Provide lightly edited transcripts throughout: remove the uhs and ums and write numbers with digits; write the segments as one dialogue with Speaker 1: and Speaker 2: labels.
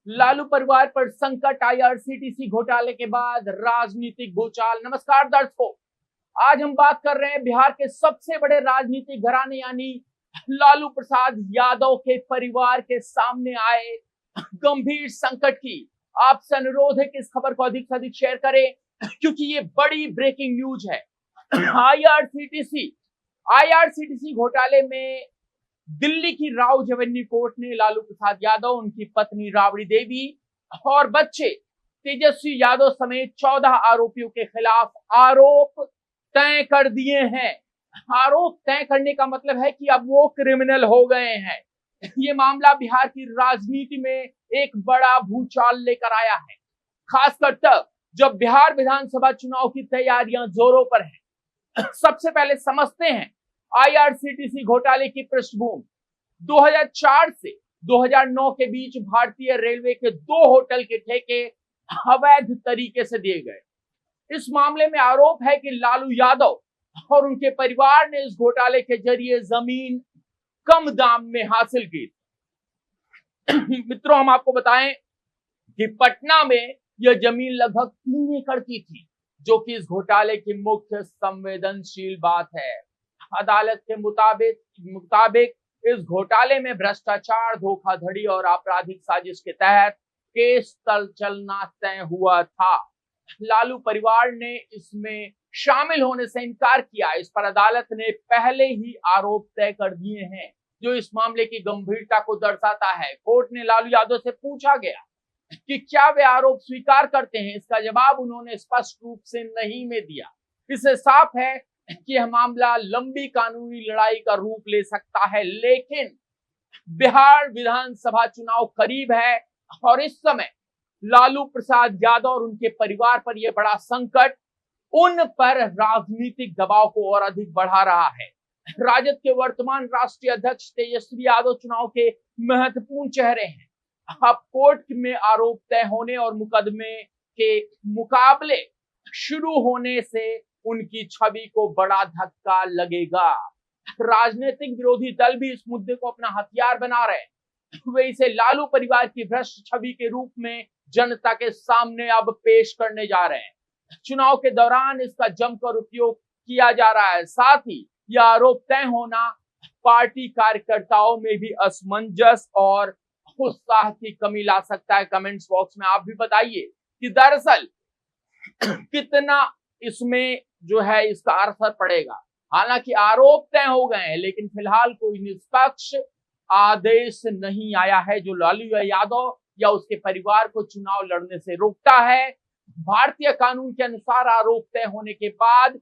Speaker 1: लालू परिवार पर संकट, आईआरसीटीसी घोटाले के बाद राजनीतिक भूचाल। नमस्कार दर्शकों, आज हम बात कर रहे हैं बिहार के सबसे बड़े राजनीतिक घराने यानी लालू प्रसाद यादव के परिवार के सामने आए गंभीर संकट की। आपसे अनुरोध है कि इस खबर को अधिक से अधिक शेयर करें क्योंकि ये बड़ी ब्रेकिंग न्यूज है। आईआरसीटीसी आईआरसीटीसी घोटाले में दिल्ली की राव रेवेन्यू कोर्ट ने लालू प्रसाद यादव, उनकी पत्नी राबड़ी देवी और बच्चे तेजस्वी यादव समेत 14 आरोपियों के खिलाफ आरोप तय कर दिए हैं। आरोप तय करने का मतलब है कि अब वो क्रिमिनल हो गए हैं। ये मामला बिहार की राजनीति में एक बड़ा भूचाल लेकर आया है, खासकर तब जब बिहार विधानसभा चुनाव की तैयारियां जोरों पर हैं। सबसे पहले समझते हैं आईआरसीटीसी घोटाले की पृष्ठभूमि। 2004 से 2009 के बीच भारतीय रेलवे के 2 होटल के ठेके अवैध तरीके से दिए गए। इस मामले में आरोप है कि लालू यादव और उनके परिवार ने इस घोटाले के जरिए जमीन कम दाम में हासिल की। मित्रों, हम आपको बताएं कि पटना में यह जमीन लगभग 3 एकड़ की थी, जो कि इस घोटाले की मुख्य संवेदनशील बात है। अदालत के मुताबिक इस घोटाले में भ्रष्टाचार, धोखाधड़ी और आपराधिक साजिश के तहत केस चलना तय हुआ था। लालू परिवार ने इसमें शामिल होने से इनकार किया। इस पर अदालत ने पहले ही आरोप तय कर दिए हैं, जो इस मामले की गंभीरता को दर्शाता है। कोर्ट ने लालू यादव से पूछा गया कि क्या वे आरोप स्वीकार करते हैं। इसका जवाब उन्होंने स्पष्ट रूप से नहीं में दिया। इससे साफ है कि यह मामला लंबी कानूनी लड़ाई का रूप ले सकता है। लेकिन बिहार विधानसभा चुनाव करीब है और इस समय लालू प्रसाद यादव और उनके परिवार पर यह बड़ा संकट उन पर राजनीतिक दबाव को और अधिक बढ़ा रहा है। राजद के वर्तमान राष्ट्रीय अध्यक्ष तेजस्वी यादव चुनाव के महत्वपूर्ण चेहरे हैं। अब कोर्ट में आरोप तय होने और मुकदमे के मुकाबले शुरू होने से उनकी छवि को बड़ा धक्का लगेगा। राजनीतिक विरोधी दल भी इस मुद्दे को अपना हथियार बना रहे हैं। वे इसे लालू परिवार की भ्रष्ट छवि के रूप में जनता के सामने अब पेश करने जा रहे हैं। चुनाव के दौरान इसका जमकर उपयोग किया जा रहा है। साथ ही यह आरोप तय होना पार्टी कार्यकर्ताओं में भी असमंजस और उत्साह की कमी ला सकता है। कमेंट्स बॉक्स में आप भी बताइए कि दरअसल कितना इसमें जो है इसका असर पड़ेगा। हालांकि आरोप तय हो गए हैं, लेकिन फिलहाल कोई निष्पक्ष आदेश नहीं आया है जो लालू यादव या उसके परिवार को चुनाव लड़ने से रोकता है। भारतीय कानून के अनुसार आरोप तय होने के बाद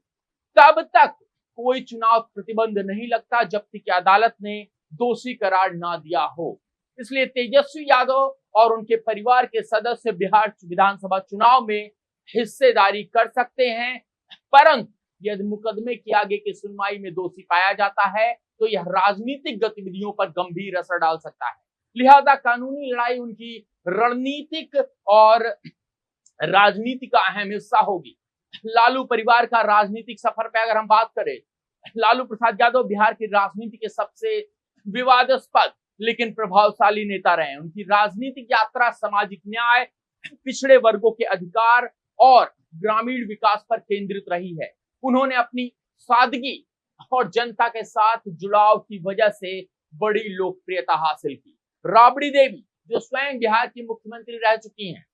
Speaker 1: तब तक कोई चुनाव प्रतिबंध नहीं लगता जब तक कि अदालत ने दोषी करार ना दिया हो। इसलिए तेजस्वी यादव और उनके परिवार के सदस्य बिहार विधानसभा चुनाव में हिस्सेदारी कर सकते हैं, परंतु यदि मुकदमे की आगे की सुनवाई में दोषी पाया जाता है तो यह राजनीतिक गतिविधियों पर गंभीर असर डाल सकता है। लिहाजा कानूनी लड़ाई उनकी रणनीतिक और राजनीति का अहम हिस्सा होगी। लालू परिवार का राजनीतिक सफर पे अगर हम बात करें, लालू प्रसाद यादव बिहार की राजनीति के सबसे विवादास्पद लेकिन प्रभावशाली नेता रहे। उनकी राजनीतिक यात्रा सामाजिक न्याय, पिछड़े वर्गों के अधिकार और ग्रामीण विकास पर केंद्रित रही है। उन्होंने अपनी सादगी और जनता के साथ जुड़ाव की वजह से बड़ी लोकप्रियता हासिल की। राबड़ी देवी, जो स्वयं बिहार की मुख्यमंत्री रह चुकी हैं,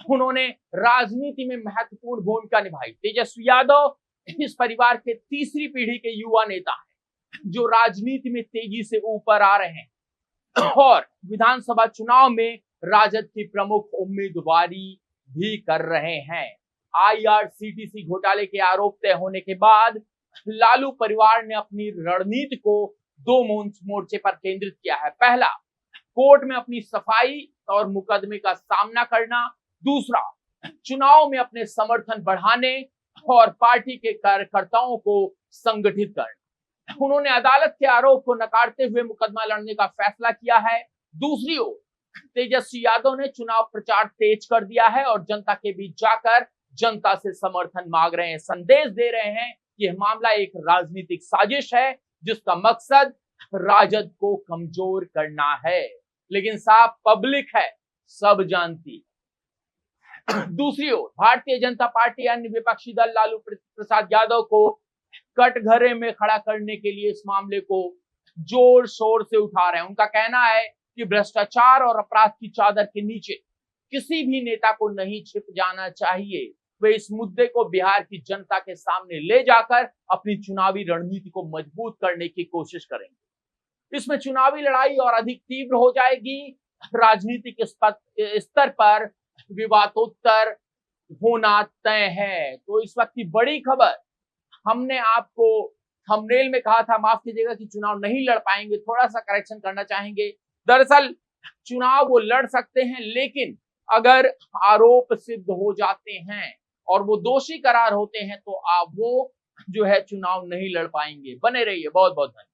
Speaker 1: उन्होंने राजनीति में महत्वपूर्ण भूमिका निभाई। तेजस्वी यादव इस परिवार के तीसरी पीढ़ी के युवा नेता हैं जो राजनीति में तेजी से ऊपर आ रहे हैं और विधानसभा चुनाव में राजद की प्रमुख उम्मीदवारी भी कर रहे हैं। आईआरसीटीसी घोटाले के आरोप तय होने के बाद लालू परिवार ने अपनी रणनीति को 2 मोर्चे पर केंद्रित किया है। पहला, कोर्ट में अपनी सफाई और मुकदमे का सामना करना। दूसरा, चुनाव में अपने समर्थन बढ़ाने और पार्टी के कार्यकर्ताओं को संगठित करना। उन्होंने अदालत के आरोप को नकारते हुए मुकदमा लड़ने का फैसला किया है। दूसरी ओर तेजस्वी यादव ने चुनाव प्रचार तेज कर दिया है और जनता के बीच जाकर जनता से समर्थन मांग रहे हैं, संदेश दे रहे हैं कि यह मामला एक राजनीतिक साजिश है जिसका मकसद राजद को कमजोर करना है। लेकिन साफ पब्लिक है सब जानती है। दूसरी ओर भारतीय जनता पार्टी अन्य विपक्षी दल लालू प्रसाद यादव को कटघरे में खड़ा करने के लिए इस मामले को जोर शोर से उठा रहे हैं। उनका कहना है कि भ्रष्टाचार और अपराध की चादर के नीचे किसी भी नेता को नहीं छिप जाना चाहिए। वे इस मुद्दे को बिहार की जनता के सामने ले जाकर अपनी चुनावी रणनीति को मजबूत करने की कोशिश करेंगे। इसमें चुनावी लड़ाई और अधिक तीव्र हो जाएगी। राजनीतिक स्तर पर विवादोत्तर होना तय है। तो इस वक्त की बड़ी खबर, हमने आपको थंबनेल में कहा था, माफ कीजिएगा, कि चुनाव नहीं लड़ पाएंगे, थोड़ा सा करेक्शन करना चाहेंगे। दरअसल चुनाव वो लड़ सकते हैं, लेकिन अगर आरोप सिद्ध हो जाते हैं और वो दोषी करार होते हैं तो आप वो जो है चुनाव नहीं लड़ पाएंगे। बने रहिए, बहुत बहुत धन्यवाद।